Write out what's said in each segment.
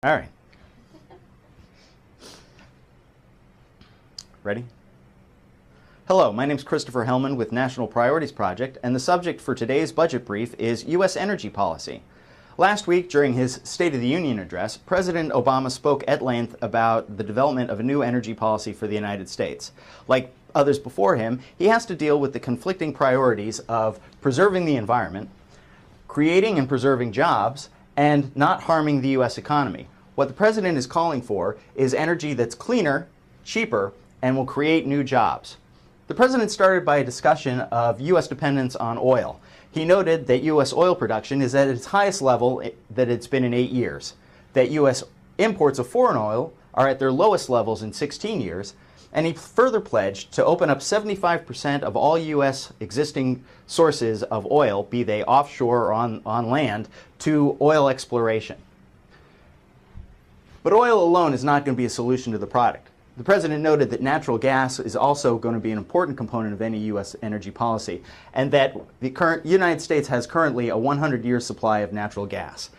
All right. Ready? Hello, my name is Christopher Hellman with National Priorities Project, and the subject for today's budget brief is U.S. energy policy. Last week, during his State of the Union address, President Obama spoke at length about the development of a new energy policy for the United States. Like others before him, he has to deal with the conflicting priorities of preserving the environment, creating and preserving jobs, and not harming the U.S. economy. What the President is calling for is energy that's cleaner, cheaper, and will create new jobs. The President started by a discussion of U.S. dependence on oil. He noted that U.S. oil production is at its highest level that it's been in 8 years, that U.S. imports of foreign oil are at their lowest levels in 16 years, and he further pledged to open up 75% of all U.S. existing sources of oil, be they offshore or on land, to oil exploration. But oil alone is not going to be a solution to the product. The President noted that natural gas is also going to be an important component of any U.S. energy policy, and that the United States has currently a 100-year supply of natural gas.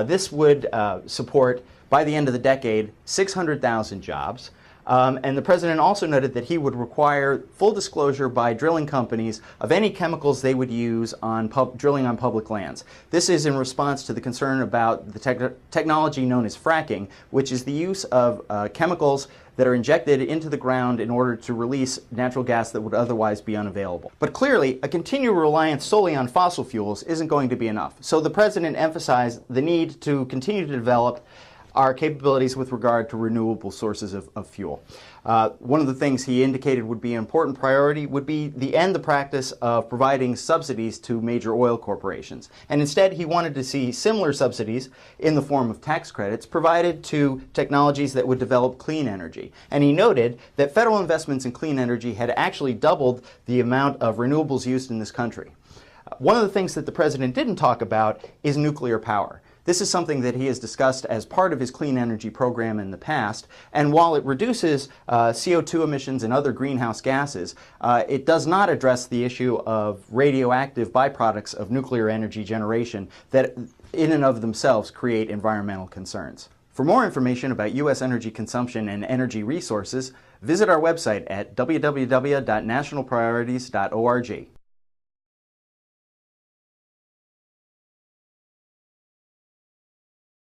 This would support, by the end of the decade, 600,000 jobs. And the President also noted that he would require full disclosure by drilling companies of any chemicals they would use on drilling on public lands. This is in response to the concern about the technology known as fracking, which is the use of chemicals that are injected into the ground in order to release natural gas that would otherwise be unavailable. But clearly, a continual reliance solely on fossil fuels isn't going to be enough. So the President emphasized the need to continue to develop our capabilities with regard to renewable sources of fuel. One of the things he indicated would be an important priority would be the end the practice of providing subsidies to major oil corporations. And instead, he wanted to see similar subsidies in the form of tax credits provided to technologies that would develop clean energy. And he noted that federal investments in clean energy had actually doubled the amount of renewables used in this country. One of the things that the President didn't talk about is nuclear power. This is something that he has discussed as part of his clean energy program in the past, and while it reduces CO2 emissions and other greenhouse gases, it does not address the issue of radioactive byproducts of nuclear energy generation that in and of themselves create environmental concerns. For more information about U.S. energy consumption and energy resources, visit our website at www.nationalpriorities.org.